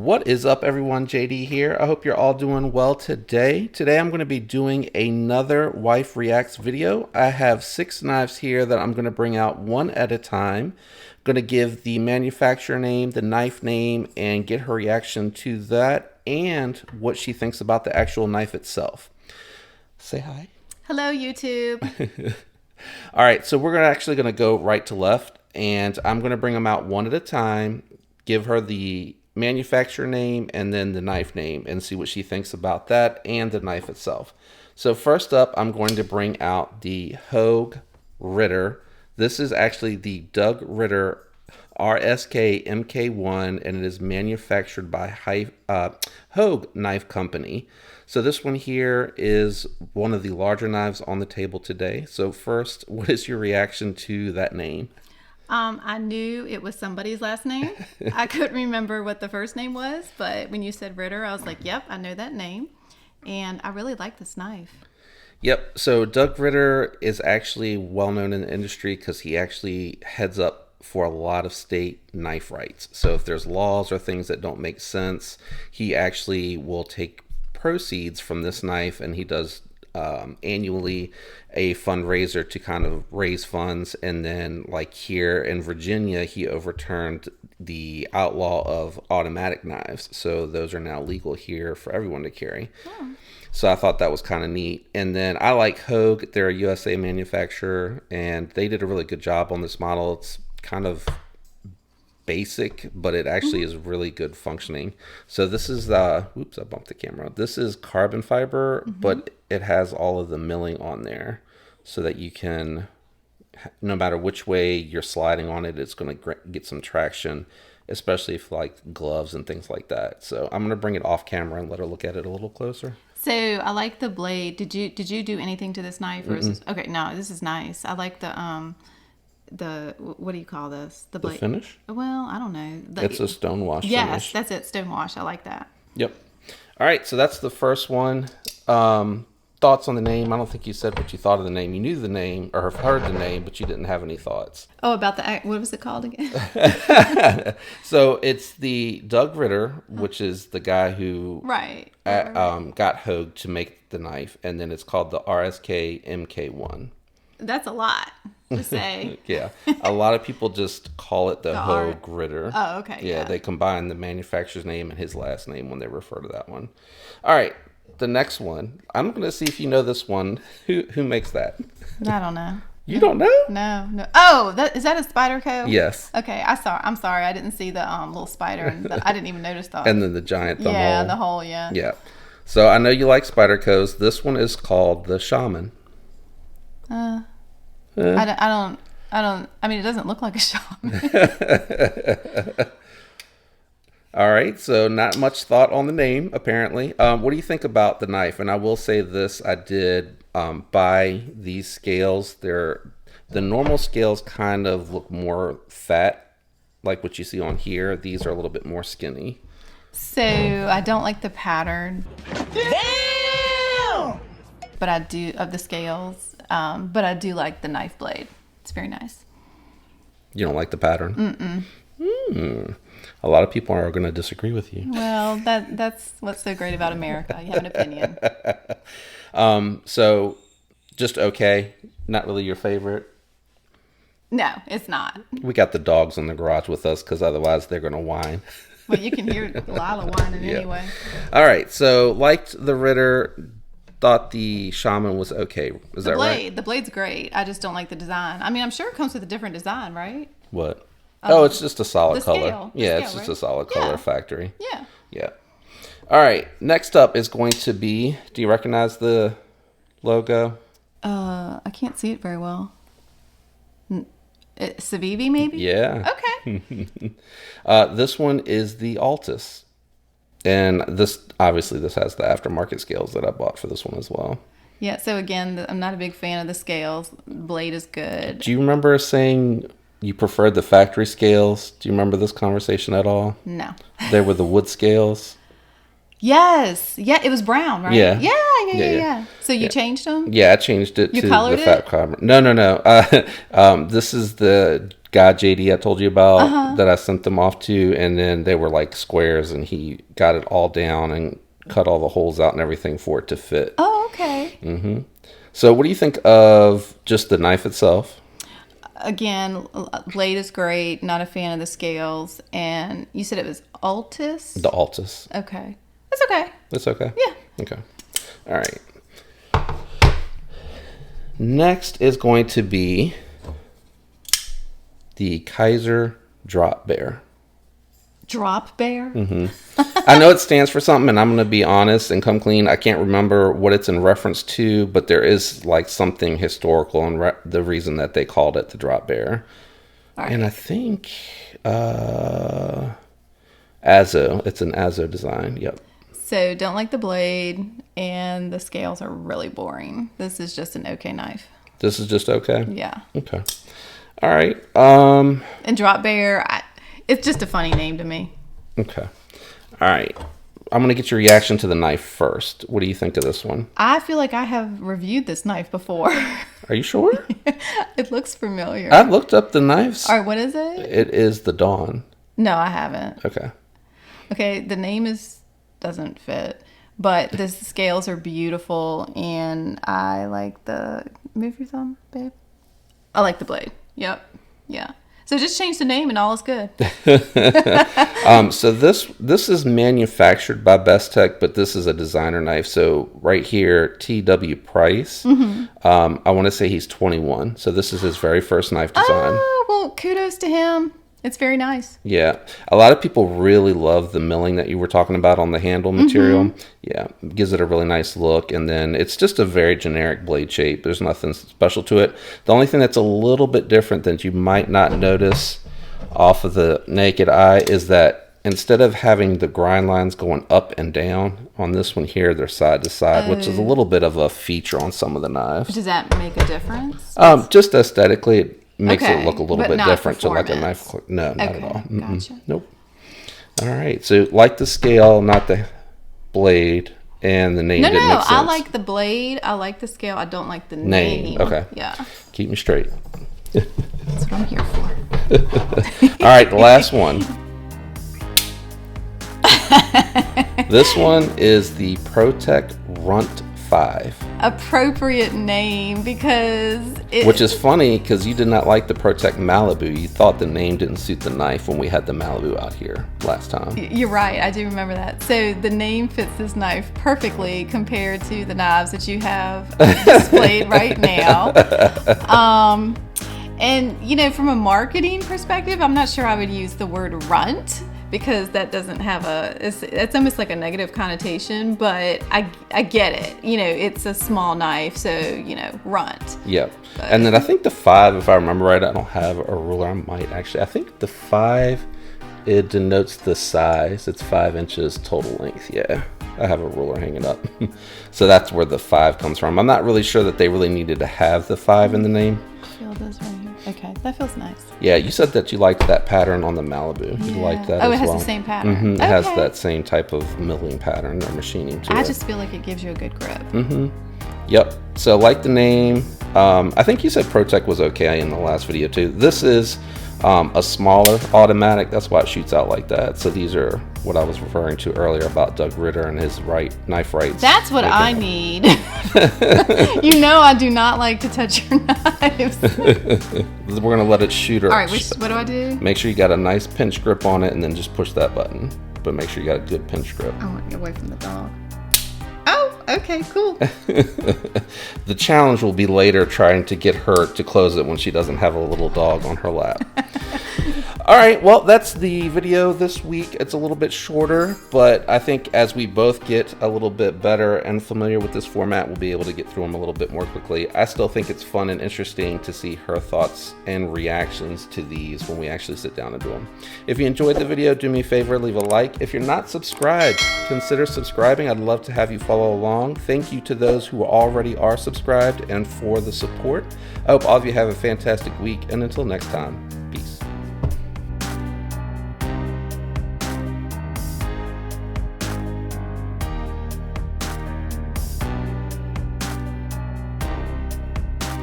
What is up, everyone? JD here. I hope you're all doing well today. Today I'm going to be doing another Wife Reacts video. I have 6 knives here that I'm going to bring out one at a time. I'm going to give the manufacturer name, the knife name, and get her reaction to that and what she thinks about the actual knife itself. Say hi. Hello, YouTube. All right, so we're actually going to go right to left, and I'm going to bring them out one at a time, give her the manufacturer name and then the knife name and see what she thinks about that and the knife itself. So first up, I'm going to bring out the Hogue Ritter. This is actually the Doug Ritter RSK MK1, and it is manufactured by Hogue Knife Company. So this one here is one of the larger knives on the table today. So first, what is your reaction to that name? I knew it was somebody's last name. I couldn't remember what the first name was, but when you said Ritter, I was like, yep, I know that name. And I really like this knife. Yep, so Doug Ritter is actually well known in the industry because he actually heads up for a lot of state knife rights. So if there's laws or things that don't make sense, he actually will take proceeds from this knife, and he does annually a fundraiser to kind of raise funds. And then like here in Virginia, he overturned the outlaw of automatic knives, so those are now legal here for everyone to carry. So I thought that was kind of neat. And then I like Hogue. They're a USA manufacturer, and they did a really good job on this model. It's kind of basic, but it actually is really good functioning. So this is oops, I bumped the camera. This is carbon fiber, but it has all of the milling on there so that you can, no matter which way you're sliding on it, it's going to get some traction, especially if like gloves and things like that. So I'm going to bring it off camera and let her look at it a little closer. So I like the blade. Did you do anything to this knife? Or is this, okay, no, this is nice. I like the what do you call this? The blade. The finish? Well, I don't know. It's a stonewash finish. Yes, that's it. Stonewash. I like that. Yep. All right, so that's the first one. Thoughts on the name? I don't think you said what you thought of the name. You knew the name or have heard the name, but you didn't have any thoughts. Oh, about what was it called again? So it's the Doug Ritter, which is the guy who right. Got Hogue to make the knife, and then it's called the RSK MK1. That's a lot to say. Yeah, a lot of people just call it the Hogue Ritter. Oh, okay. Yeah, they combine the manufacturer's name and his last name when they refer to that one. All right, the next one. I'm going to see if you know this one. Who makes that? I don't know. You don't know? No. Oh, is that a Spiderco? Yes. Okay, I'm sorry. I didn't see the little spider, and I didn't even notice that. And then the giant thumb hole. Yeah, the hole. Yeah. Yeah. So I know you like Spidercos. This one is called the Shaman. I don't. I mean, it doesn't look like a shaman. All right, so not much thought on the name, apparently. What do you think about the knife? And I will say this, I did buy these scales. The normal scales kind of look more fat, like what you see on here. These are a little bit more skinny. So I don't like the pattern. Damn! But I do, of the scales, but I do like the knife blade. It's very nice. You don't like the pattern? A lot of people are going to disagree with you. Well, that's what's so great about America. You have an opinion. So just okay, not really your favorite? No, it's not. We got the dogs in the garage with us because otherwise they're going to whine. Well, you can hear Lila whining anyway. All right, so liked the Ritter, thought the Shaman was okay. Is that right? The blade's great. I just don't like the design. I mean, I'm sure it comes with a different design, right? What? Oh, it's just a solid color. Scale. Yeah, it's just a solid color factory. Yeah. Yeah. All right, next up is going to be, do you recognize the logo? I can't see it very well. Civivi, maybe? Yeah. Okay. This one is the Altus. And this has the aftermarket scales that I bought for this one as well. Yeah, so again, I'm not a big fan of the scales. Blade is good. Do you remember saying you preferred the factory scales? Do you remember this conversation at all? No. They were the wood scales. Yes. Yeah, it was brown, right? Yeah. Yeah. So you changed them? Yeah, I changed it to colored the fat carbon. No. This is the guy JD I told you about that I sent them off to, and then they were like squares, and he got it all down and cut all the holes out and everything for it to fit. Oh, okay. So what do you think of just the knife itself? Again, blade is great. Not a fan of the scales. And you said it was Altus? The Altus. Okay. That's okay. That's okay? Yeah. Okay. All right. Next is going to be the Kaiser Drop Bear. Drop Bear? I know it stands for something, and I'm going to be honest and come clean. I can't remember what it's in reference to, but there is like something historical and the reason that they called it the Drop Bear. All right. And I think Azo. It's an Azo design. Yep. So don't like the blade, and the scales are really boring. This is just an okay knife. This is just okay? Yeah. Okay. All right. And Drop Bear, it's just a funny name to me. Okay. All right. I'm going to get your reaction to the knife first. What do you think of this one? I feel like I have reviewed this knife before. Are you sure? It looks familiar. I looked up the knives. All right, what is it? It is the Dawn. No, I haven't. Okay. Okay, the name doesn't fit, but the scales are beautiful, and I like the... Move your thumb, babe. I like the blade. Yep. Yeah. So just change the name and all is good. So this is manufactured by Best Tech, but this is a designer knife. So right here, T.W. Price. I want to say he's 21. So this is his very first knife design. Oh, well, kudos to him. It's very nice. Yeah. A lot of people really love the milling that you were talking about on the handle material. Yeah. It gives it a really nice look. And then it's just a very generic blade shape. There's nothing special to it. The only thing that's a little bit different that you might not notice off of the naked eye is that instead of having the grind lines going up and down, on this one here, they're side to side, which is a little bit of a feature on some of the knives. Does that make a difference? Just aesthetically, it makes it look a little bit not different to like a performance. knife. No, not at all. Gotcha. Nope. All right. So like the scale, not the blade, and the name didn't make sense. I like the blade. I like the scale. I don't like the name. Okay. Yeah. Keep me straight. That's what I'm here for. All right. The last one. This one is the ProTech Runt 5. Appropriate name because which is funny because you did not like the ProTech Malibu. You thought the name didn't suit the knife when we had the Malibu out here last time. You're right. I do remember that. So the name fits this knife perfectly compared to the knives that you have displayed right now. And you know, from a marketing perspective, I'm not sure I would use the word runt, because that doesn't have it's almost like a negative connotation, but I get it. You know, it's a small knife, so, you know, runt. Yep. And then I think the 5, if I remember right, I don't have a ruler. I might actually. I think the 5, it denotes the size. It's 5 inches total length. Yeah. I have a ruler hanging up. So that's where the 5 comes from. I'm not really sure that they really needed to have the 5 in the name. Feel this right here. Okay, that feels nice. Yeah, you said that you liked that pattern on the Malibu. You like that Oh, as it has well. the same pattern. It has that same type of milling pattern or machining to it. I just feel like it gives you a good grip. Yep. So like the name, I think you said ProTech was okay in the last video too. This is a smaller automatic. That's why it shoots out like that. So these are what I was referring to earlier about Doug Ritter and his knife rights. That's what I need. You know, I do not like to touch your knives. We're going to let it shoot. All right, what do I do? Make sure you got a nice pinch grip on it and then just push that button. But make sure you got a good pinch grip. I want to get away from the dog. Oh, okay, cool. The challenge will be later trying to get her to close it when she doesn't have a little dog on her lap. All right, well, that's the video this week. It's a little bit shorter, but I think as we both get a little bit better and familiar with this format, we'll be able to get through them a little bit more quickly. I still think it's fun and interesting to see her thoughts and reactions to these when we actually sit down and do them. If you enjoyed the video, do me a favor, leave a like. If you're not subscribed, consider subscribing. I'd love to have you follow along. Thank you to those who already are subscribed and for the support. I hope all of you have a fantastic week, and until next time.